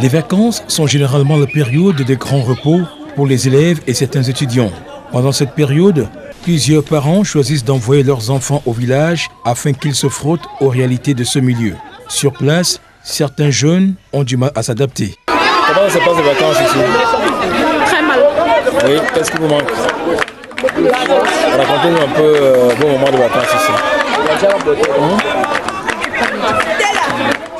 Les vacances sont généralement la période de grand repos pour les élèves et certains étudiants. Pendant cette période, plusieurs parents choisissent d'envoyer leurs enfants au village afin qu'ils se frottent aux réalités de ce milieu. Sur place, certains jeunes ont du mal à s'adapter. Comment se passent les vacances ici? Très mal. Oui, qu'est-ce qui vous manque? Racontez-nous un peu vos moments de vacances ici.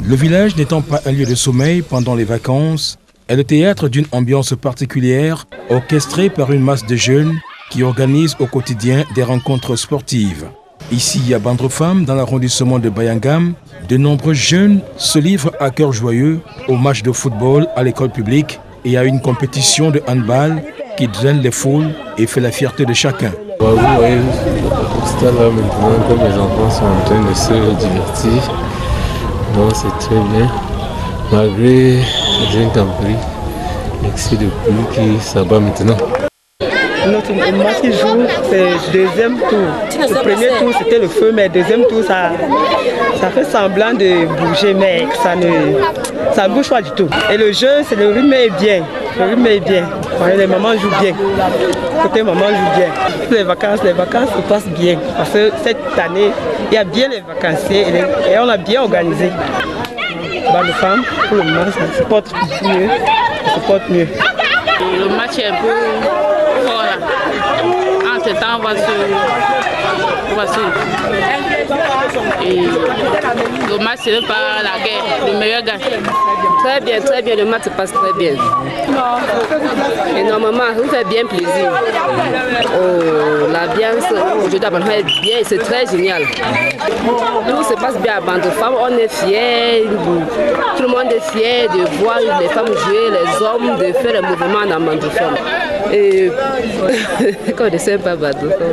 Le village n'étant pas un lieu de sommeil pendant les vacances, est le théâtre d'une ambiance particulière, orchestrée par une masse de jeunes qui organisent au quotidien des rencontres sportives. Ici, à Bandrefam, dans l'arrondissement de Bayangam, de nombreux jeunes se livrent à cœur joyeux aux matchs de football à l'école publique et à une compétition de handball qui draine les foules et fait la fierté de chacun. Vous voyez, au stade là maintenant, comme les enfants sont en train de se divertir, donc c'est très bien, malgré les intempéries, l'excès de pluie qui s'abat maintenant. Notre match qui joue, c'est le deuxième tour. Le premier tour, c'était le feu, mais le deuxième tour, ça fait semblant de bouger, mais ça ne bouge pas du tout. Et le jeu, c'est le rythme est bien. Le rythme est bien. Les mamans jouent bien. Côté maman joue bien. Les vacances se passent bien. Parce que cette année, il y a bien les vacanciers et on a bien organisé. Les femmes, pour le moment, ça se porte mieux. Le match est un peu fort là. Entre temps, on va se... Et le match, c'est même pas la guerre. Le meilleur gagne. Très bien, le match se passe très bien. Et normalement, ça fait bien plaisir. Oh, l'ambiance aujourd'hui à Bandrefam est bien, c'est très génial. Tout se passe bien à Bandrefam, on est fiers, tout le monde est fier de voir les femmes jouer, les hommes, de faire les mouvements dans Bandrefam. Et quand on ne sait pas Bandrefam,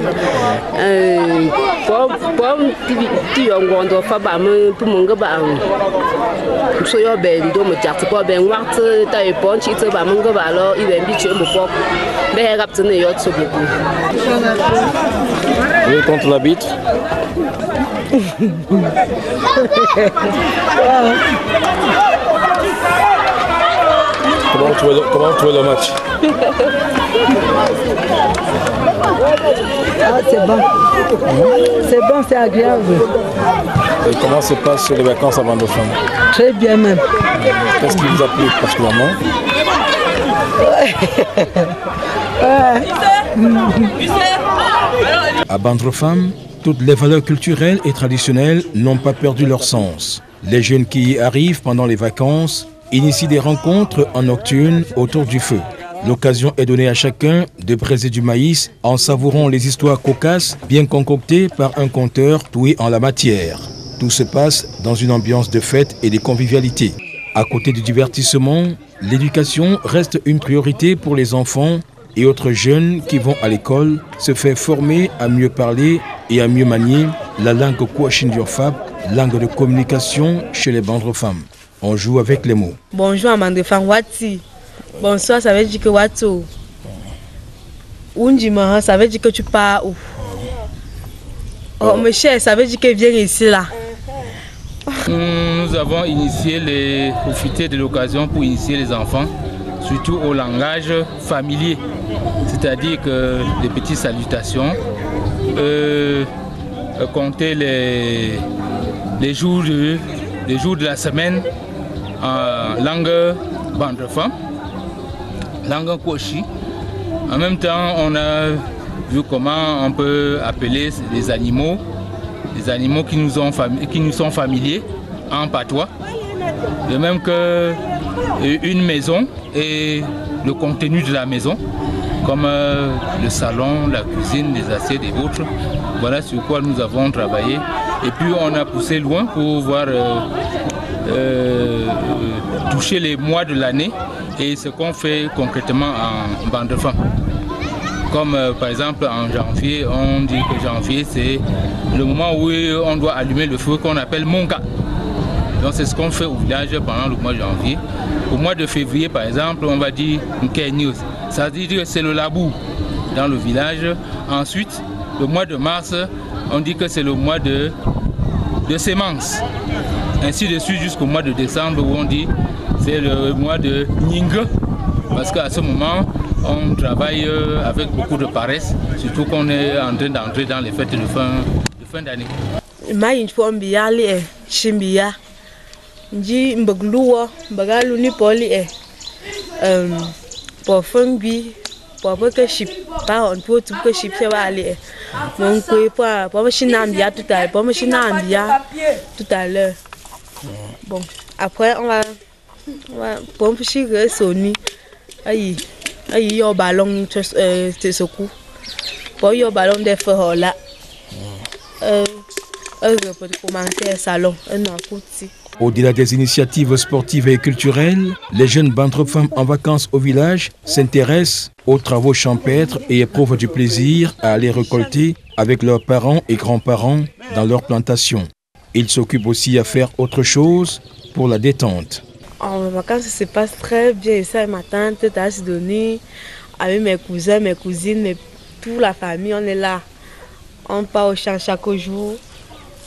Oui, contre l'arbitre. Comment trouvez le match? C'est bon. C'est bon, c'est agréable. Et comment se passent les vacances à Bandrefam? Très bien même. Qu'est-ce qui vous a plu particulièrement? À Bandrefam, toutes les valeurs culturelles et traditionnelles n'ont pas perdu leur sens. Les jeunes qui y arrivent pendant les vacances initient des rencontres en nocturne autour du feu. L'occasion est donnée à chacun de braiser du maïs en savourant les histoires cocasses bien concoctées par un conteur doué en la matière. Tout se passe dans une ambiance de fête et de convivialité. À côté du divertissement, l'éducation reste une priorité pour les enfants et autres jeunes qui vont à l'école se faire former à mieux parler et à mieux manier la langue Kouachin-Diorfab, langue de communication chez les Bandrefam. On joue avec les mots. Bonjour à Bandrefam, Wati. Bonsoir, ça veut dire que Wato. Undima, ça veut dire que tu pars où? Oh, mes chers, ça veut dire que viens ici là. Nous avons profité de l'occasion pour initier les enfants, surtout au langage familier, c'est-à-dire que des petites salutations, compter les jours de la semaine en langue Bandrefam, langue Kouachi. En même temps, on a vu comment on peut appeler les animaux qui nous sont familiers en patois. De même que une maison et le contenu de la maison, comme le salon, la cuisine, les assiettes et autres. Voilà sur quoi nous avons travaillé. Et puis on a poussé loin pour voir toucher les mois de l'année et ce qu'on fait concrètement en Bandrefam. Comme par exemple en janvier, on dit que janvier c'est le moment où on doit allumer le feu qu'on appelle Monka. Donc c'est ce qu'on fait au village pendant le mois de janvier. Au mois de février par exemple, on va dire Nkenyos. Ça veut dire que c'est le labour dans le village. Ensuite, le mois de mars, on dit que c'est le mois de sémence. Ainsi de suite jusqu'au mois de décembre où on dit c'est le mois de Nyingue, parce qu'à ce moment, on travaille avec beaucoup de paresse, surtout qu'on est en train d'entrer dans les fêtes de fin d'année. Pour que je pas on peut tout que je fais aller mon quoi pour me tout à l'heure. Bon, après on va pour me chier Sony aïe au ballon te secoue pour au ballon de feu là pour commencer salon un coup. Au-delà des initiatives sportives et culturelles, les jeunes bandes-femmes en vacances au village s'intéressent aux travaux champêtres et éprouvent du plaisir à aller récolter avec leurs parents et grands-parents dans leurs plantations. Ils s'occupent aussi à faire autre chose pour la détente. En vacances, ça se passe très bien. Ça, ma tante, ta Sidonie, avec mes cousins, mes cousines, toute la famille, on est là. On part au champ chaque jour.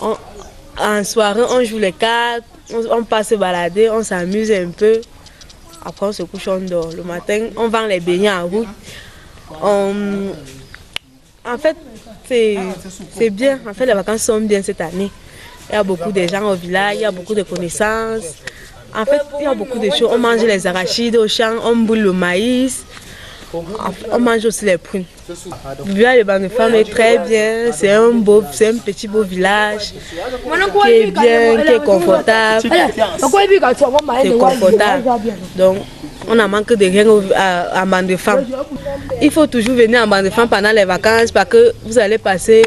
En soirée, on joue les cartes. On passe se balader, on s'amuse un peu. Après, on se couche, on dort. Le matin, on vend les beignets en route. En fait, c'est bien. En fait, les vacances sont bien cette année. Il y a beaucoup de gens au village, il y a beaucoup de connaissances. En fait, il y a beaucoup de choses. On mange les arachides au champ, on boule le maïs. On mange aussi les prunes. Le village de Bandes-Femmes est très bien. C'est un petit beau village qui est bien, qui est confortable. C'est confortable. Donc, on a manque de rien à Bandes-Femmes. Il faut toujours venir à Bandes-Femmes pendant les vacances parce que vous allez passer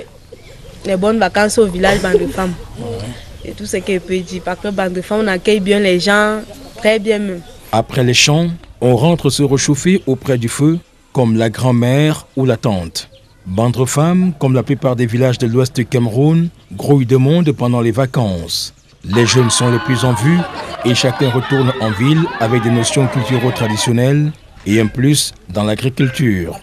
les bonnes vacances au village Bandes-Femmes. C'est tout ce que je peux dire. Parce que Bandes-Femmes, on accueille bien les gens, très bien même. Après les chants, on rentre se réchauffer auprès du feu, comme la grand-mère ou la tante. Bandes-Femmes, comme la plupart des villages de l'ouest du Cameroun, grouillent de monde pendant les vacances. Les jeunes sont les plus en vue et chacun retourne en ville avec des notions culturelles traditionnelles et un plus dans l'agriculture.